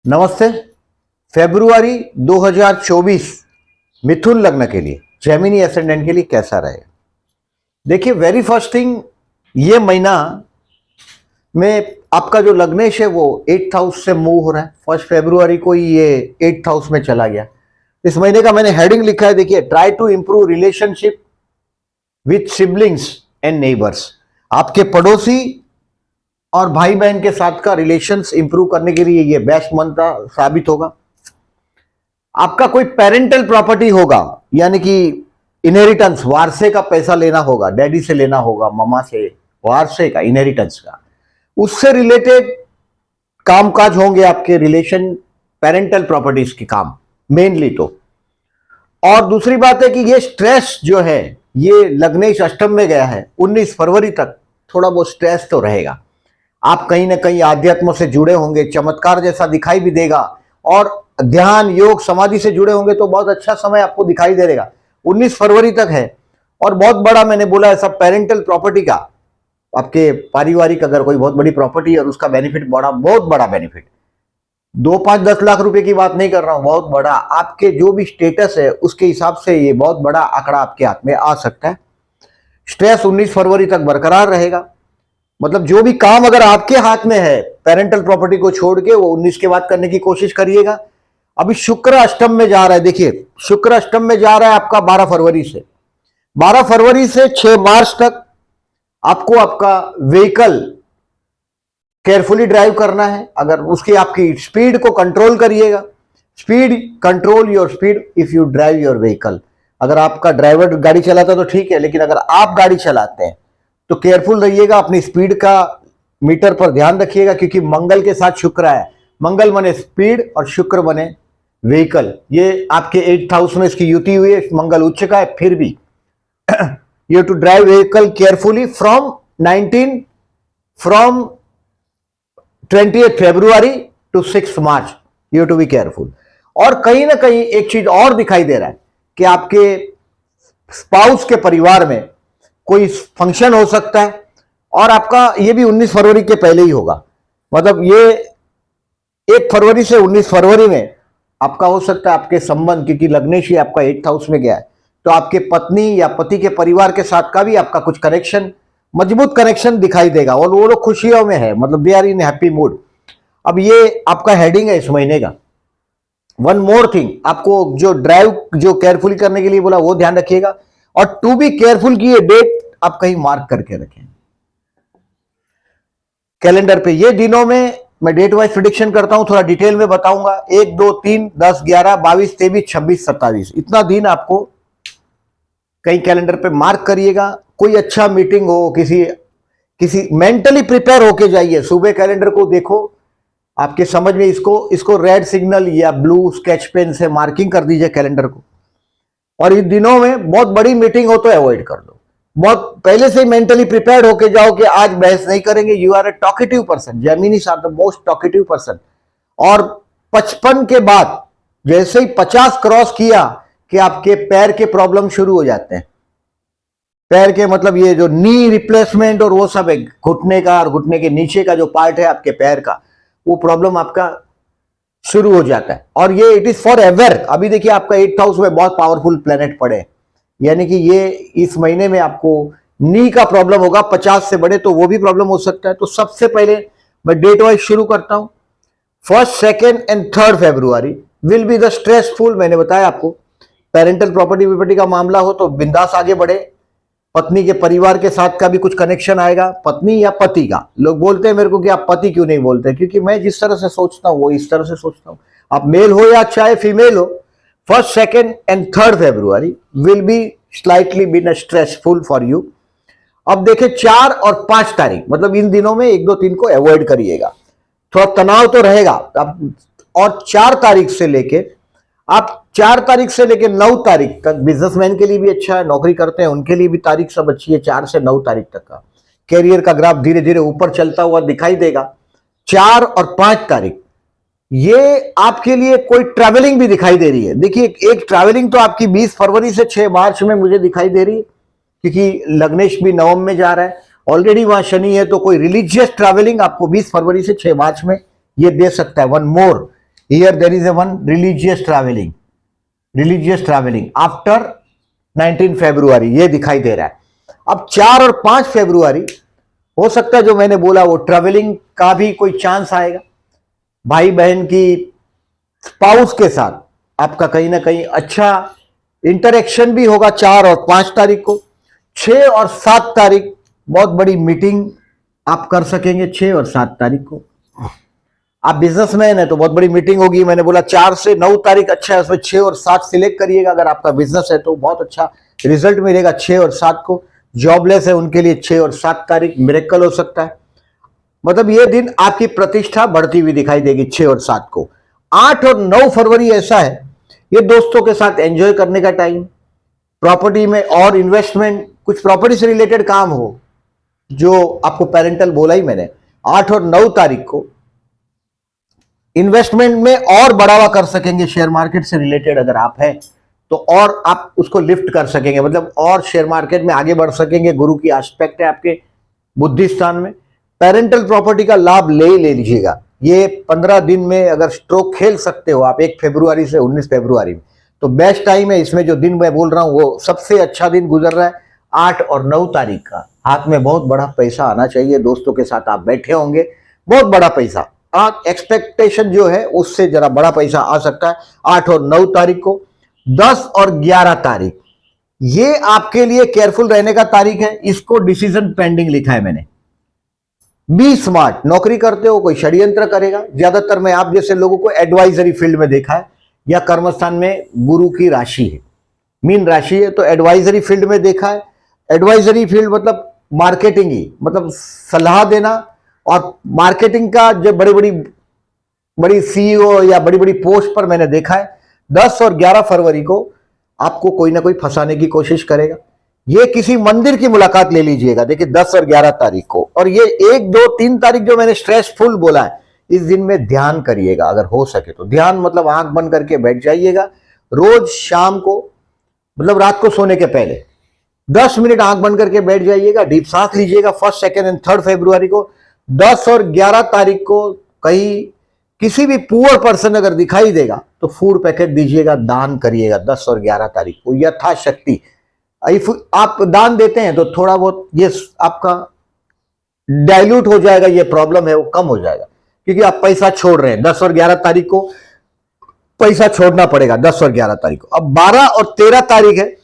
नमस्ते। फरवरी 2024 मिथुन लग्न के लिए, जेमिनी एसेंडेंट के लिए कैसा रहेगा? देखिए, वेरी फर्स्ट थिंग, ये महीना में आपका जो लग्नेश है वो 8th हाउस से मूव हो रहा है। 1 फरवरी को ही ये 8th हाउस में चला गया। इस महीने का मैंने हेडिंग लिखा है, देखिए, try to improve relationship with siblings and neighbours. आपके पड़ोसी और भाई बहन के साथ का रिलेशंस इंप्रूव करने के लिए ये बेस्ट मंथ साबित होगा। आपका कोई पेरेंटल प्रॉपर्टी होगा, यानी कि इनहेरिटेंस, वारसे का पैसा लेना होगा, डैडी से लेना होगा, ममा से, वारसे का, इनहेरिटेंस का, उससे रिलेटेड कामकाज होंगे आपके रिलेशन, पेरेंटल प्रॉपर्टीज के काम मेनली तो। और दूसरी बात है कि ये स्ट्रेस जो है, ये लग्नेश अष्टम में गया है, 19 फरवरी तक थोड़ा बहुत स्ट्रेस तो रहेगा। आप कहीं ना कहीं आध्यात्म से जुड़े होंगे, चमत्कार जैसा दिखाई भी देगा, और ध्यान, योग, समाधि से जुड़े होंगे तो बहुत अच्छा समय आपको दिखाई दे देगा। 19 फरवरी तक है। और बहुत बड़ा मैंने बोला है सब पेरेंटल प्रॉपर्टी का, आपके पारिवारिक अगर कोई बहुत बड़ी प्रॉपर्टी है और उसका बेनिफिट बड़ा, बहुत बड़ा बेनिफिट, 2, 5, 10 लाख रुपए की बात नहीं कर रहा हूं, बहुत बड़ा, आपके जो भी स्टेटस है उसके हिसाब से ये बहुत बड़ा आंकड़ा आपके हाथ में आ सकता है। स्ट्रेस 19 फरवरी तक बरकरार रहेगा। मतलब जो भी काम अगर आपके हाथ में है पेरेंटल प्रॉपर्टी को छोड़ के, वो 19 के बाद करने की कोशिश करिएगा। अभी शुक्र अष्टम में जा रहा है, देखिए शुक्र अष्टम में जा रहा है आपका 12 फरवरी से। 12 फरवरी से 6 मार्च तक आपको आपका व्हीकल केयरफुली ड्राइव करना है। अगर उसकी आपकी स्पीड को कंट्रोल करिएगा। Speed, control your speed if you drive your vehicle. अगर आपका ड्राइवर गाड़ी चलाता तो ठीक है, लेकिन अगर आप गाड़ी चलाते हैं तो केयरफुल रहिएगा, अपनी स्पीड का मीटर पर ध्यान रखिएगा, क्योंकि मंगल के साथ शुक्र है। मंगल बने स्पीड और शुक्र बने व्हीकल। ये आपके 8th हाउस में इसकी युति हुई है, मंगल उच्च का है, फिर भी you to drive vehicle carefully from 20th February to 6 March, you to be careful. और कहीं ना कहीं एक चीज और दिखाई दे रहा है कि आपके स्पाउस के परिवार में कोई फंक्शन हो सकता है, और आपका ये भी 19 फरवरी के पहले ही होगा। मतलब ये 1 फरवरी से 19 फरवरी में आपका हो सकता है आपके संबंध, क्योंकि लग्नेश ही आपका 8th हाउस में गया है, तो आपके पत्नी या पति के परिवार के साथ का भी आपका कुछ कनेक्शन, मजबूत कनेक्शन दिखाई देगा, और वो लोग खुशियों में है, मतलब they are in happy mood. अब ये आपका हेडिंग है इस महीने का। वन मोर थिंग, आपको जो ड्राइव जो केयरफुली करने के लिए बोला वो ध्यान रखिएगा, और टू बी केयरफुल की ये डेट आप कहीं मार्क करके रखें कैलेंडर पे। ये दिनों में मैं डेट वाइज प्रिडिक्शन करता हूं, थोड़ा डिटेल में बताऊंगा। 1, 2, 3, 10, 11, 22, 23, 26, 27, इतना दिन आपको कहीं कैलेंडर पे मार्क करिएगा। कोई अच्छा मीटिंग हो, किसी मेंटली प्रिपेयर होके जाइए। सुबह कैलेंडर को देखो, आपके समझ में इसको रेड सिग्नल या ब्लू स्केच पेन से मार्किंग कर दीजिए कैलेंडर को। और इन दिनों में बहुत बड़ी मीटिंग हो तो अवॉइड कर दो। बहुत पहले से मेंटली प्रिपेयर्ड होके जाओ कि आज बहस नहीं करेंगे। You are a talkative person, Geminis are the most talkative person. और 55 के बाद जैसे ही 50 क्रॉस किया कि आपके पैर के प्रॉब्लम शुरू हो जाते हैं। पैर के मतलब ये जो नी रिप्लेसमेंट और वो सब है, घुटने का और घुटने के नीचे का जो पार्ट है आपके पैर का, वो प्रॉब्लम आपका शुरू हो जाता है। और ये इट इज फॉर एवर। अभी देखिए आपका 8th हाउस में बहुत पावरफुल प्लेनेट पड़े, यानी कि ये इस महीने में आपको नी का प्रॉब्लम होगा। 50 से बड़े तो वो भी प्रॉब्लम हो सकता है। तो सबसे पहले मैं डेट वाइज शुरू करता हूं। 1st, 2nd and 3rd February will be the stressful. मैंने बताया आपको, पेरेंटल प्रॉपर्टी का मामला हो तो बिंदास आगे बढ़े। पत्नी के परिवार के साथ का भी कुछ कनेक्शन आएगा, पत्नी या पति का। लोग बोलते हैं मेरे को कि आप पति क्यों नहीं बोलते, क्योंकि मैं जिस तरह से सोचता हूं वो इस तरह से सोचता हूं। आप मेल हो या चाहे फीमेल हो, 1st, 2nd and 3rd February will be slightly been stressful for you. अब देखें 4 और 5 तारीख, मतलब इन दिनों में 1, 2, 3 को अवॉइड करिएगा, थोड़ा तनाव तो रहेगा। अब और 4 तारीख से लेके आप 4 तारीख से लेके 9 तारीख तक बिजनेसमैन के लिए भी अच्छा है, नौकरी करते हैं उनके लिए भी तारीख सब अच्छी है। 4 से 9 तारीख तक का कैरियर का ग्राफ धीरे धीरे ऊपर चलता हुआ दिखाई देगा। 4 और 5 तारीख ये आपके लिए कोई ट्रैवलिंग भी दिखाई दे रही है। देखिए एक ट्रैवलिंग तो आपकी 20 फरवरी से 6 मार्च में मुझे दिखाई दे रही है, क्योंकि लग्नेश भी नवम में जा रहा है, ऑलरेडी वहां शनि है, तो कोई रिलीजियस ट्रैवलिंग आपको 20 फरवरी से 6 मार्च में ये दे सकता है। One more, here there is a one religious travelling after 19 February, ये दिखाई दे रहा है। अब 4 और 5 फरवरी हो सकता है जो मैंने बोला वो ट्रैवलिंग का भी कोई चांस आएगा, भाई बहन की स्पाउस के साथ आपका कहीं ना कहीं अच्छा इंटरेक्शन भी होगा 4 और 5 तारीख को। 6 और 7 तारीख बहुत बड़ी मीटिंग आप कर सकेंगे। 6 और 7 तारीख को आप बिजनेसमैन है तो बहुत बड़ी मीटिंग होगी। मैंने बोला 4 से 9 तारीख अच्छा है, उसमें 6 और 7 सिलेक्ट करिएगा। अगर आपका बिजनेस है तो बहुत अच्छा रिजल्ट मिलेगा 6 और 7 को। जॉबलेस है उनके लिए 6 और 7 तारीख मिरेकल हो सकता है। मतलब ये दिन आपकी प्रतिष्ठा बढ़ती हुई दिखाई देगी 6 और 7 को। 8 और 9 फरवरी ऐसा है, ये दोस्तों के साथ एंजॉय करने का टाइम, प्रॉपर्टी में और इन्वेस्टमेंट, कुछ प्रॉपर्टी से रिलेटेड काम हो जो आपको पेरेंटल बोला ही मैंने। 8 और 9 तारीख को इन्वेस्टमेंट में और बढ़ावा कर सकेंगे। शेयर मार्केट से रिलेटेड अगर आप हैं तो और आप उसको लिफ्ट कर सकेंगे, मतलब और शेयर मार्केट में आगे बढ़ सकेंगे। गुरु की एस्पेक्ट है आपके बुद्धि स्थान में। पेरेंटल प्रॉपर्टी का लाभ ले लीजिएगा। ये 15 दिन में अगर स्ट्रोक खेल सकते हो आप 1 फरवरी से 19 फरवरी में, तो बेस्ट टाइम है। इसमें जो दिन मैं बोल रहा हूं वो सबसे अच्छा दिन गुजर रहा है 8 और 9 तारीख का। हाथ में बहुत बड़ा पैसा आना चाहिए। दोस्तों के साथ आप बैठे होंगे, बहुत बड़ा पैसा, एक्सपेक्टेशन जो है उससे जरा बड़ा पैसा आ सकता है 8 और 9 तारीख को। 10 और 11 तारीख ये आपके लिए केयरफुल रहने का तारीख है। इसको डिसीजन पेंडिंग लिखा है मैंने। Be smart. नौकरी करते हो कोई षड्यंत्र करेगा। ज्यादातर मैं आप जैसे लोगों को एडवाइजरी फील्ड में देखा है, या कर्मस्थान में गुरु की राशि है, मीन राशि है, तो एडवाइजरी फील्ड में देखा है। एडवाइजरी फील्ड मतलब मार्केटिंग ही, मतलब सलाह देना। और मार्केटिंग का जो बड़ी सीईओ या बड़ी बड़ी पोस्ट पर मैंने देखा है 10 और 11 फरवरी को आपको कोई ना कोई फंसाने की कोशिश करेगा। ये किसी मंदिर की मुलाकात ले लीजिएगा। देखिए 10 और 11 तारीख को। और ये 1, 2, 3 तारीख जो मैंने स्ट्रेसफुल बोला है, इस दिन में ध्यान करिएगा अगर हो सके तो। ध्यान मतलब आंख बंद करके बैठ जाइएगा रोज शाम को, मतलब रात को सोने के पहले 10 मिनट आंख बंद करके बैठ जाइएगा, डीप सांस लीजिएगा। 1, 2 एंड 3 फरवरी को। 10 और 11 तारीख को कहीं किसी भी पुअर पर्सन अगर दिखाई देगा तो फूड पैकेट दीजिएगा, दान करिएगा 10 और 11 तारीख को यथाशक्ति। इफ आप दान देते हैं तो थोड़ा बहुत ये आपका डाइल्यूट हो जाएगा, ये प्रॉब्लम है वो कम हो जाएगा, क्योंकि आप पैसा छोड़ रहे हैं। 10 और 11 तारीख को पैसा छोड़ना पड़ेगा 10 और 11 तारीख को। अब 12 और 13 तारीख है,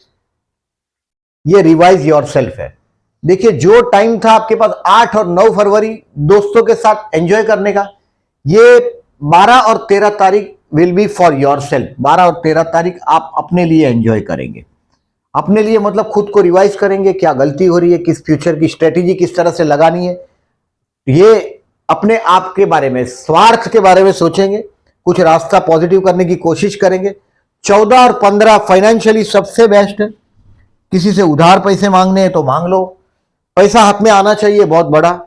ये रिवाइज योरसेल्फ है। देखिए जो टाइम था आपके पास 8 और 9 फरवरी दोस्तों के साथ एंजॉय करने का, ये 12 और 13 तारीख विल बी फॉर योरसेल्फ। 12 और 13 तारीख आप अपने लिए एंजॉय करेंगे। अपने लिए मतलब खुद को रिवाइज करेंगे, क्या गलती हो रही है, किस फ्यूचर की स्ट्रेटेजी किस तरह से लगानी है। ये अपने आप के बारे में, स्वार्थ के बारे में सोचेंगे, कुछ रास्ता पॉजिटिव करने की कोशिश करेंगे। 14 और 15 फाइनेंशियली सबसे बेस्ट है। किसी से उधार पैसे मांगने हैं तो मांग लो, पैसा हाथ में आना चाहिए बहुत बड़ा।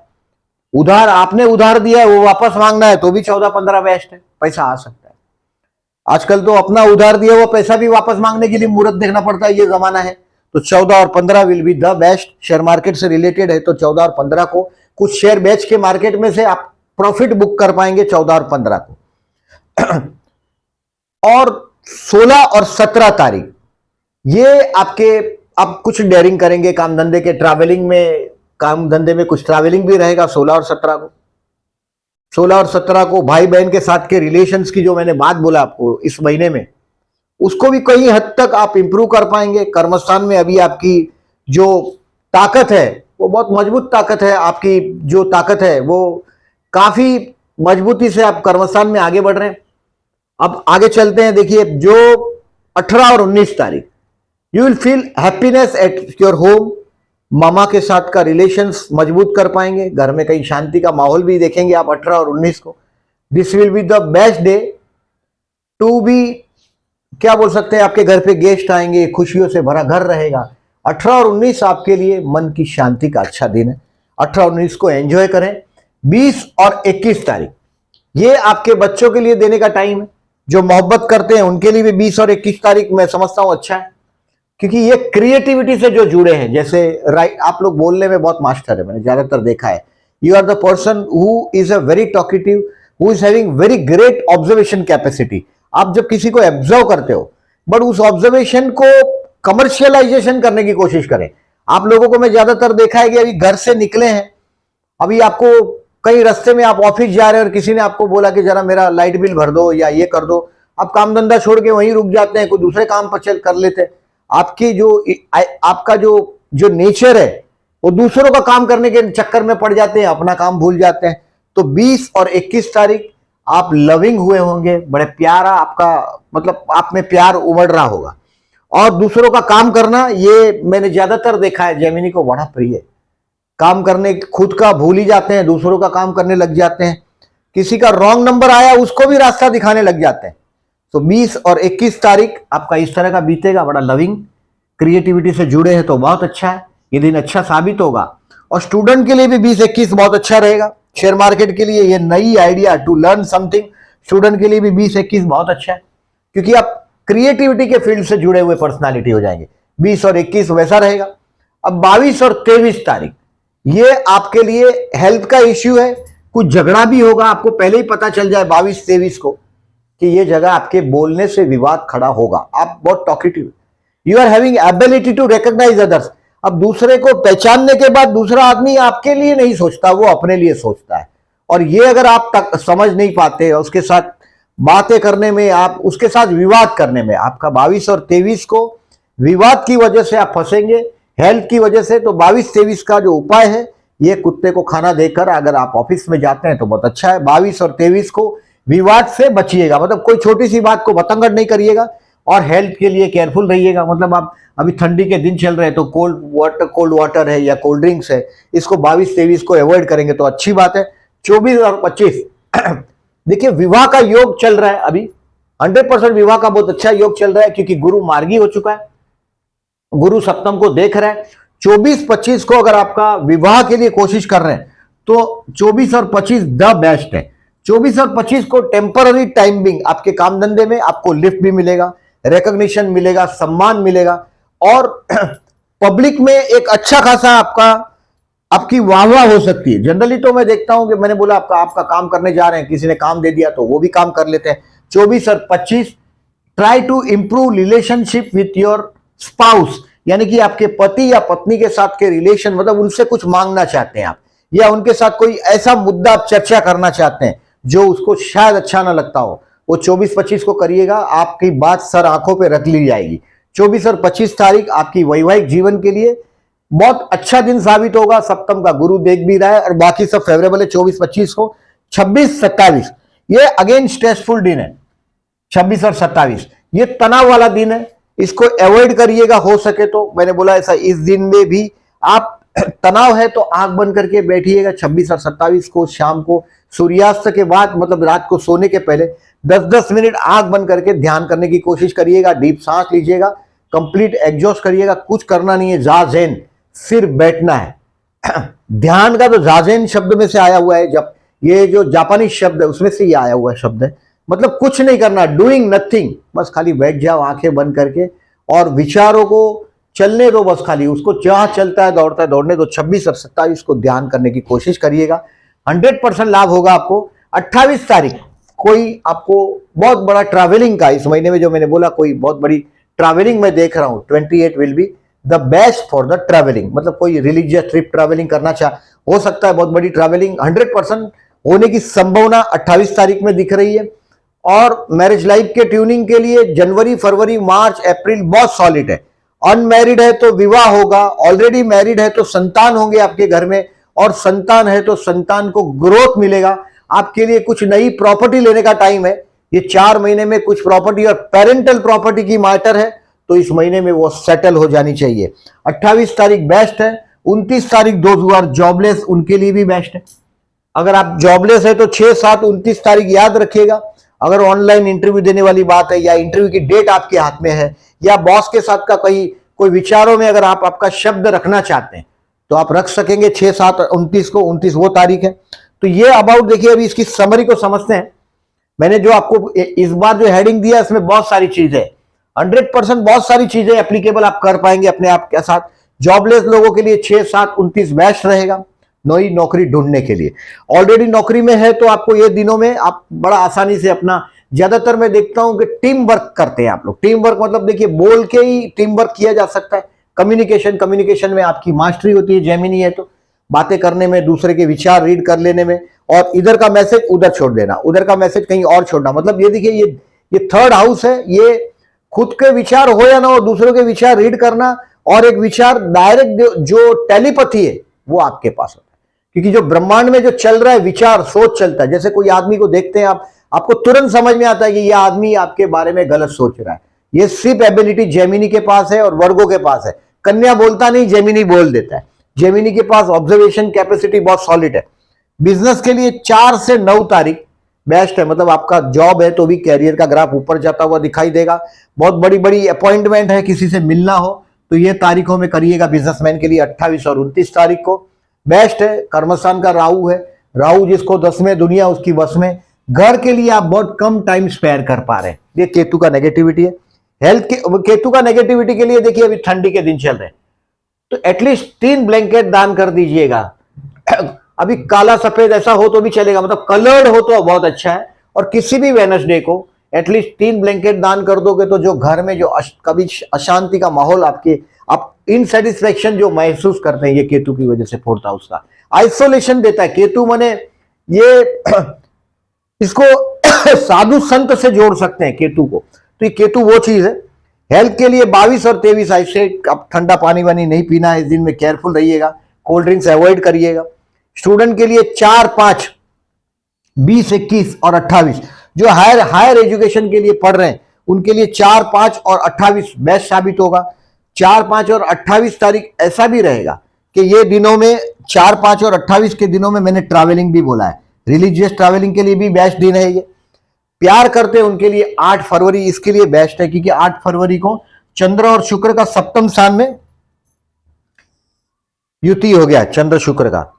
उधार आपने उधार दिया है वो वापस मांगना है तो भी 14-15 बेस्ट है, पैसा आ सकता है। आजकल तो अपना उधार दिया हुआ पैसा भी वापस मांगने के लिए मुहूर्त देखना पड़ता है, ये जमाना है। तो 14 और 15 will be the best. Share market से रिलेटेड है तो 14 और 15 को कुछ शेयर बेच के मार्केट में से आप प्रॉफिट बुक कर पाएंगे 14 और 15 को। और 16 और 17 तारीख ये आपके, आप कुछ डेयरिंग करेंगे काम धंधे के, ट्रैवलिंग में, काम धंधे में कुछ ट्रैवलिंग भी रहेगा 16 और 17 को। 16 और 17 को भाई बहन के साथ के रिलेशंस की जो मैंने बात बोला आपको इस महीने में, उसको भी कई हद तक आप इंप्रूव कर पाएंगे। कर्मस्थान में अभी आपकी जो ताकत है वो बहुत मजबूत ताकत है। आपकी जो ताकत है वो काफी मजबूती से आप कर्मस्थान में आगे बढ़ रहे हैं। अब आगे चलते हैं। देखिए जो 18 और 19 तारीख you will feel happiness at your home. मामा के साथ का रिलेशंस मजबूत कर पाएंगे। घर में कहीं शांति का माहौल भी देखेंगे आप 18 और 19 को। This will be the best day to be, क्या बोल सकते हैं, आपके घर पे गेस्ट आएंगे, खुशियों से भरा घर रहेगा। 18 और 19 आपके लिए मन की शांति का अच्छा दिन है। 18 और 19 को एंजॉय करें। 20 और 21 तारीख ये आपके बच्चों के लिए देने का टाइम है। जो मोहब्बत करते हैं उनके लिए भी 20 और 21 तारीख मैं समझता हूं अच्छा है, क्योंकि ये क्रिएटिविटी से जो जुड़े हैं। जैसे आप लोग बोलने में बहुत मास्टर है, मैंने ज्यादातर देखा है। You are the person who is a very talkative, who is having very great observation capacity. आप जब किसी को ऑब्जर्व करते हो बट उस ऑब्जर्वेशन को कमर्शियलाइजेशन करने की कोशिश करें। आप लोगों को मैं ज्यादातर देखा है कि अभी घर से निकले हैं, अभी आपको कहीं रास्ते में आप ऑफिस जा रहे हैं और किसी ने आपको बोला कि जरा मेरा लाइट बिल भर दो या ये कर दो, आप काम धंधा छोड़ के वहीं रुक जाते हैं, कोई दूसरे काम पर चल कर लेते हैं। आपकी जो आपका जो नेचर है वो दूसरों का काम करने के चक्कर में पड़ जाते हैं, अपना काम भूल जाते हैं। तो 20 और 21 तारीख आप लविंग हुए होंगे, बड़े प्यारा आपका मतलब आप में प्यार उमड़ रहा होगा। और दूसरों का काम करना ये मैंने ज्यादातर देखा है जेमिनी को बड़ा प्रिय है। काम करने खुद का भूल ही जाते हैं, दूसरों का काम करने लग जाते हैं। किसी का रॉन्ग नंबर आया उसको भी रास्ता दिखाने लग जाते हैं। तो 20 और 21 तारीख आपका इस तरह का बीतेगा, बड़ा लविंग, क्रिएटिविटी से जुड़े हैं तो बहुत अच्छा है, ये दिन अच्छा साबित होगा। और स्टूडेंट के लिए भी 20-21 बहुत अच्छा रहेगा। शेयर मार्केट के लिए ये नई idea to learn something, student के लिए भी 20-21 बहुत अच्छा है, क्योंकि आप क्रिएटिविटी के फील्ड से जुड़े हुए पर्सनालिटी हो जाएंगे। 20 और 21 वैसा रहेगा। अब 22 और 23 तारीख ये आपके लिए हेल्थ का इश्यू है, कुछ झगड़ा भी होगा, आपको पहले ही पता चल जाए 22-23 को कि ये जगह आपके बोलने से विवाद खड़ा होगा। आप बहुत talkative, you are having ability to recognise others. अब दूसरे को पहचानने के बाद दूसरा आदमी आपके लिए नहीं सोचता, वो अपने लिए सोचता है। और ये अगर आप तक समझ नहीं पाते, उसके साथ बातें करने में, आप उसके साथ विवाद करने में, आपका 22 और 23 को विवाद की वजह से आप फंसेंगे, हेल्थ की वजह से। तो 22-23 का जो उपाय है, ये कुत्ते को खाना देकर अगर आप ऑफिस में जाते हैं तो बहुत अच्छा है। 22 और 23 को विवाद से बचिएगा, मतलब कोई छोटी सी बात को बतंगड़ नहीं करिएगा। और हेल्थ के लिए केयरफुल रहिएगा, मतलब आप अभी ठंडी के दिन चल रहे हैं तो कोल्ड वाटर है या कोल्ड ड्रिंक्स है, इसको 22-23 को अवॉइड करेंगे तो अच्छी बात है। 24 और 25 देखिए विवाह का योग चल रहा है, अभी 100% विवाह का बहुत अच्छा योग चल रहा है, क्योंकि गुरु मार्गी हो चुका है, गुरु सप्तम को देख रहा है। 24-25 को अगर आपका विवाह के लिए कोशिश कर रहे हैं तो 24 और 25 द बेस्ट है। 24 और 25 को टेम्पररी टाइम बिंग आपके काम धंधे में आपको लिफ्ट भी मिलेगा, रिकॉग्निशन मिलेगा, सम्मान मिलेगा, और पब्लिक में एक अच्छा खासा आपकी वाहवाह हो सकती है। जनरली तो मैं देखता हूं कि मैंने बोला आपका काम करने जा रहे हैं, किसी ने काम दे दिया तो वो भी काम कर लेते हैं। 24 और 25 try to improve relationship with your spouse, यानी कि आपके पति या पत्नी के साथ के रिलेशन, मतलब उनसे कुछ मांगना चाहते हैं आप, या उनके साथ कोई ऐसा मुद्दा आप चर्चा करना चाहते हैं जो उसको शायद अच्छा ना लगता हो, वो 24-25 को करिएगा, आपकी बात सर आंखों पे रख ली जाएगी। 24 और 25 तारीख आपकी वैवाहिक जीवन के लिए बहुत अच्छा दिन साबित होगा। सप्तम का गुरु देख भी रहा है और बाकी सब फेवरेबल है 24-25 को। 26-27 ये अगेन स्ट्रेसफुल दिन है। 26 और 27 ये तनाव वाला दिन है, इसको अवॉइड करिएगा हो सके तो। मैंने बोला ऐसा इस दिन में भी आप तनाव है तो आंख बंद करके बैठिएगा। 26 और 27 को शाम को सूर्यास्त के बाद, मतलब रात को सोने के पहले 10-10 मिनट आंख बंद करके ध्यान करने की कोशिश करिएगा। डीप सांस लीजिएगा, कंप्लीट एग्जॉस्ट करिएगा, कुछ करना नहीं है, जाजेन, फिर बैठना है। ध्यान का तो जाजेन शब्द में से आया हुआ है, जब ये जो जापानी शब्द है उसमें से ये आया हुआ शब्द है, मतलब कुछ नहीं करना, डूइंग नथिंग, बस खाली बैठ जाओ आंखें बंद करके और विचारों को चलने दो, बस खाली उसको जहां चलता है दौड़ता है दौड़ने दो। 26 और 27 को ध्यान करने की कोशिश करिएगा, 100% लाभ होगा आपको। 28 तारीख कोई आपको बहुत बड़ा ट्रैवलिंग का, इस महीने में जो मैंने बोला कोई बहुत बड़ी ट्रैवलिंग मैं देख रहा हूं। 28 will be the best for the travelling, मतलब कोई रिलीजियस ट्रिप ट्रैवलिंग करना हो सकता है, बहुत बड़ी ट्रैवलिंग 100% होने की संभावना 28 तारीख में दिख रही है। और मैरिज लाइफ के ट्यूनिंग के लिए जनवरी, फरवरी, मार्च, अप्रैल बहुत सॉलिड है। अनमैरिड है तो विवाह होगा, ऑलरेडी मैरिड है तो संतान होंगे आपके घर में, और संतान है तो संतान को ग्रोथ मिलेगा। आपके लिए कुछ नई प्रॉपर्टी लेने का टाइम है। ये 4 महीने में कुछ प्रॉपर्टी और पेरेंटल प्रॉपर्टी की मैटर है, तो इस महीने में वो सेटल हो जानी चाहिए। 28 तारीख बेस्ट है। 29 तारीख दोज हु आर जॉबलेस उनके लिए भी बेस्ट है। अगर आप जॉबलेस है तो 6, 7, 29 तारीख याद रखिएगा। अगर ऑनलाइन इंटरव्यू देने वाली बात है या इंटरव्यू की डेट आपके हाथ में है, या बॉस के साथ का कोई विचारों में अगर आप आपका शब्द रखना चाहते हैं तो आप रख सकेंगे। 6, 7, 29 को, 29 वो तारीख है। तो ये अबाउट देखिए, अभी इसकी समरी को समझते हैं। मैंने जो आपको इस बार जो हेडिंग दिया इसमें बहुत सारी चीजें, 100% बहुत सारी चीजें एप्लीकेबल आप कर पाएंगे अपने आप के साथ। जॉबलेस लोगों के लिए 6, 7, 29 बेस्ट रहेगा। नई नौकरी ढूंढने के लिए। ऑलरेडी नौकरी में है तो आपको ये दिनों में आप बड़ा आसानी से अपना, ज्यादातर मैं देखता हूं कि टीम वर्क करते हैं आप लोग। टीम वर्क मतलब देखिए बोल के ही टीम वर्क किया जा सकता है। कम्युनिकेशन में आपकी मास्टरी होती है, जेमिनी है तो बातें करने में, दूसरे के विचार रीड कर लेने में, और इधर का मैसेज उधर छोड़ देना, उधर का मैसेज कहीं और छोड़ना। मतलब ये देखिए ये थर्ड हाउस है, ये खुद के विचार हो या ना हो, दूसरों के विचार रीड करना, और एक विचार डायरेक्ट जो टेलीपैथी है वो आपके पास होता है। क्योंकि जो ब्रह्मांड में जो चल रहा है विचार, सोच चलता है। जैसे कोई आदमी को देखते हैं आप, आपको तुरंत समझ में आता है कि यह आदमी आपके बारे में गलत सोच रहा है। ये सिर्फ एबिलिटी जेमिनी के पास है और वर्गो के पास है। कन्या बोलता नहीं, जेमिनी बोल देता है। जेमिनी के पास ऑब्जर्वेशन कैपेसिटी बहुत सॉलिड है। बिजनेस के लिए 4 से 9 तारीख बेस्ट है। मतलब आपका जॉब है तो भी कैरियर का ग्राफ ऊपर जाता हुआ दिखाई देगा। बहुत बड़ी बड़ी अपॉइंटमेंट है, किसी से मिलना हो तो ये तारीखों में करिएगा। बिजनेसमैन के लिए 28 और 29 तारीख को बेस्ट है। कर्मस्थान का राहु है, राहु जिसको 10 में दुनिया उसकी बस में। घर के लिए आप बहुत कम टाइम स्पेयर कर पा रहे हैं, ये केतु का नेगेटिविटी है। हेल्थ के केतु का नेगेटिविटी के लिए देखिए अभी ठंडी के दिन चल रहे हैं तो एटलीस्ट 3 ब्लैंकेट दान कर दीजिएगा। अभी काला सफेद ऐसा हो तो भी चलेगा, मतलब कलर्ड हो तो बहुत अच्छा है। और किसी भी वेडनेसडे को एटलीस्ट 3 ब्लैंकेट दान कर दोगे तो जो घर में जो कभी अशांति का माहौल, आपके आप इनसेटिस्फेक्शन जो महसूस करते हैं, ये केतु की वजह से फोर्थ हाउस का आइसोलेशन देता है। केतु माने ये इसको साधु संत से जोड़ सकते हैं केतु को, तो ये केतु वो चीज है। हेल्थ के लिए 22 और 23 ऐसे आप ठंडा पानी वानी नहीं पीना है इस दिन में, केयरफुल रहिएगा, कोल्ड ड्रिंक्स अवॉइड करिएगा। स्टूडेंट के लिए 4, 5, 20, 21 और 28, जो हायर एजुकेशन के लिए पढ़ रहे हैं उनके लिए 4, 5 और 28 बेस्ट साबित होगा। 4, 5 और 28 तारीख ऐसा भी रहेगा कि ये दिनों में 4, 5 और 28 के दिनों में मैंने ट्रैवलिंग भी बोला है, रिलीजियस ट्रैवलिंग के लिए भी बेस्ट दिन है ये। प्यार करते हैं उनके लिए 8 फरवरी इसके लिए बेस्ट है, क्योंकि 8 फरवरी को चंद्र और शुक्र का सप्तम स्थान में युति हो गया। चंद्र शुक्र का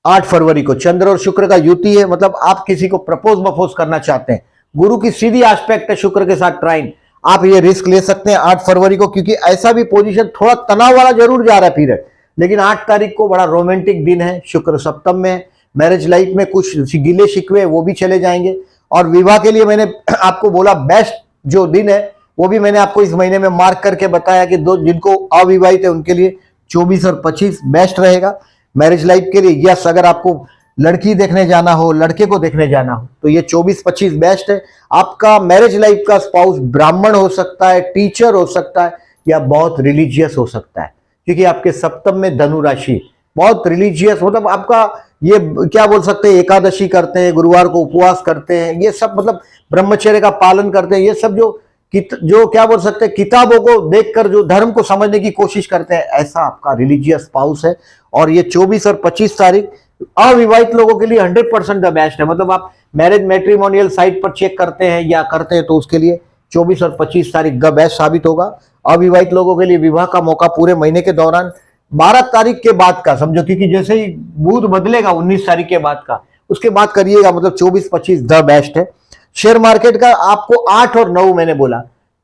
8 फरवरी को चंद्र और शुक्र का युति है, मतलब आप किसी को प्रपोज बपोज करना चाहते हैं, गुरु की सीधी एस्पेक्ट है शुक्र के साथ ट्राइन, आप ये रिस्क ले सकते हैं 8 फरवरी को। क्योंकि ऐसा भी पोजीशन थोड़ा तनाव वाला जरूर जा रहा है पीरियड, लेकिन 8 तारीख को बड़ा रोमांटिक दिन है। शुक्र सप्तम में, मैरिज लाइफ में कुछ गिले शिकवे वो भी चले जाएंगे। और विवाह के लिए मैंने आपको बोला बेस्ट जो दिन है वो भी मैंने आपको इस महीने में मार्क करके बताया कि दो जिनको अविवाहित है उनके लिए 24 और 25 बेस्ट रहेगा मैरिज लाइफ के लिए। यस, अगर आपको लड़की देखने जाना हो, लड़के को देखने जाना हो तो ये 24-25 बेस्ट है। आपका मैरिज लाइफ का स्पाउस ब्राह्मण हो सकता है, टीचर हो सकता है, या बहुत रिलीजियस हो सकता है, क्योंकि आपके सप्तम में धनु राशि बहुत रिलीजियस, मतलब आपका ये क्या बोल सकते हैं, एकादशी करते हैं, गुरुवार को उपवास करते हैं, ये सब मतलब ब्रह्मचर्य का पालन करते हैं, ये सब जो क्या बोल सकते हैं, किताबों को देखकर जो धर्म को समझने की कोशिश करते हैं, ऐसा आपका रिलीजियस स्पाउस है। और ये 24 और 25 तारीख अविवाहित लोगों के लिए 100% द बेस्ट है। मतलब आप मैरिज मैट्रिमोनियल साइट पर चेक करते हैं या करते हैं तो उसके लिए 24 और 25 तारीख द बेस्ट साबित होगा। अविवाहित लोगों के लिए विवाह का मौका पूरे महीने के दौरान 12 तारीख के बाद का समझो, क्योंकि जैसे ही बुध बदलेगा 19 तारीख के बाद का, उसके बाद करिएगा, मतलब 24-25 द बेस्ट है। शेयर मार्केट का आपको 8 और 9 मैंने बोला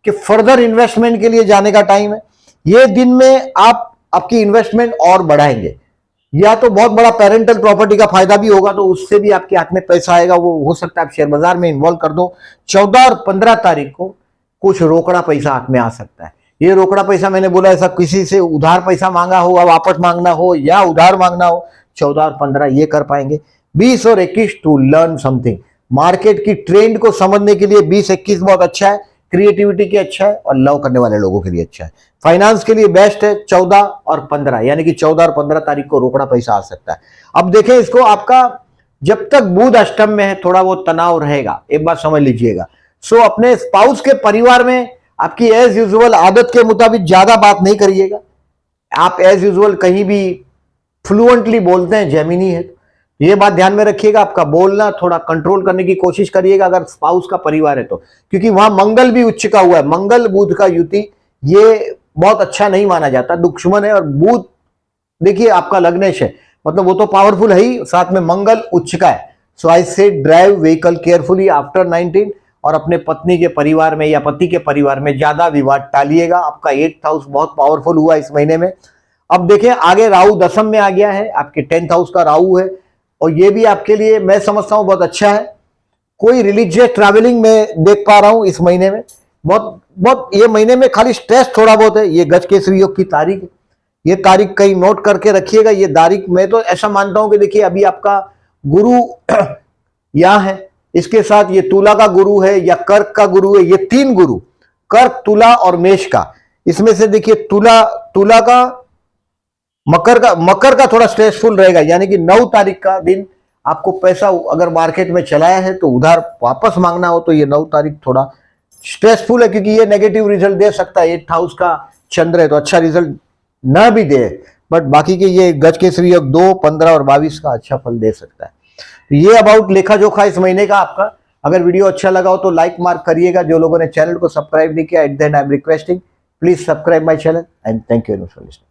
कि फर्दर इन्वेस्टमेंट के लिए जाने का टाइम है। ये दिन में आप आपकी इन्वेस्टमेंट और बढ़ाएंगे, या तो बहुत बड़ा पेरेंटल प्रॉपर्टी का फायदा भी होगा तो उससे भी आपके हाथ में पैसा आएगा, वो हो सकता है आप शेयर बाजार में इन्वॉल्व कर दो। 14 और 15 तारीख को कुछ रोकड़ा पैसा हाथ में आ सकता है। ये रोकड़ा पैसा मैंने बोला ऐसा किसी से उधार पैसा मांगा हो, वापस मांगना हो या उधार मांगना हो, 14 और 15 ये कर पाएंगे। 20 और 21 टू लर्न समथिंग, मार्केट की ट्रेंड को समझने के लिए 20-21 बहुत अच्छा है, क्रिएटिविटी के अच्छा है और लव करने वाले लोगों के लिए अच्छा है। फाइनेंस के लिए बेस्ट है 14 और 15, यानी कि 14 और 15 तारीख को रोकड़ा पैसा आ सकता है। अब देखें इसको, आपका जब तक बुध अष्टम में है थोड़ा वो तनाव रहेगा, एक बात समझ लीजिएगा। सो अपने स्पाउस के परिवार में आपकी एज यूजुअल आदत के मुताबिक ज्यादा बात नहीं करिएगा। आप एज यूजुअल कहीं भी फ्लुएंटली बोलते हैं, जेमिनी है, ये बात ध्यान में रखिएगा। आपका बोलना थोड़ा कंट्रोल करने की कोशिश करिएगा अगर स्पाउस का परिवार है तो, क्योंकि वहां मंगल भी उच्च का हुआ है। मंगल बुध का युति ये बहुत अच्छा नहीं माना जाता, दुश्मन है। और बुध देखिए आपका लग्नेश है, मतलब वो तो पावरफुल है ही, साथ में मंगल उच्च का है। सो आई से ड्राइव व्हीकल केयरफुली आफ्टर 19, और अपने पत्नी के परिवार में या पति के परिवार में ज्यादा विवाद टालिएगा। आपका 8th हाउस बहुत पावरफुल हुआ इस महीने में। अब देखें आगे राहु दशम में आ गया है, आपके 10th हाउस का राहु है, और ये भी आपके लिए मैं समझता हूं बहुत अच्छा है। कोई रिलीजियस ट्रैवलिंग में देख पा रहा हूं इस महीने में, बहुत ये महीने में खाली स्ट्रेस थोड़ा बहुत है। ये गजकेसरी योग की तारीख है, ये तारीख कहीं नोट करके रखिएगा। ये तारीख मैं तो ऐसा मानता हूं कि देखिए अभी आपका गुरु यहां है, इसके साथ ये तुला का गुरु है या कर्क का गुरु है, ये 3 गुरु कर्क, तुला और मेष का, इसमें से देखिए तुला का मकर का थोड़ा स्ट्रेसफुल रहेगा, यानी कि 9 तारीख का दिन आपको पैसा अगर मार्केट में चलाया है तो उधार वापस मांगना हो तो ये 9 तारीख थोड़ा स्ट्रेसफुल है, क्योंकि ये नेगेटिव रिजल्ट दे सकता है। 8th हाउस का चंद्र है तो अच्छा रिजल्ट ना भी दे, बट बाकी के ये गजकेसरी योग 2, 15 और 22 का अच्छा फल दे सकता है। तो ये अबाउट लेखा जोखा इस महीने का आपका। अगर वीडियो अच्छा लगा हो तो लाइक मार्क करिएगा। जो लोगों ने चैनल को सब्सक्राइब नहीं किया, at the and I am requesting please subscribe my channel and thank you for listening.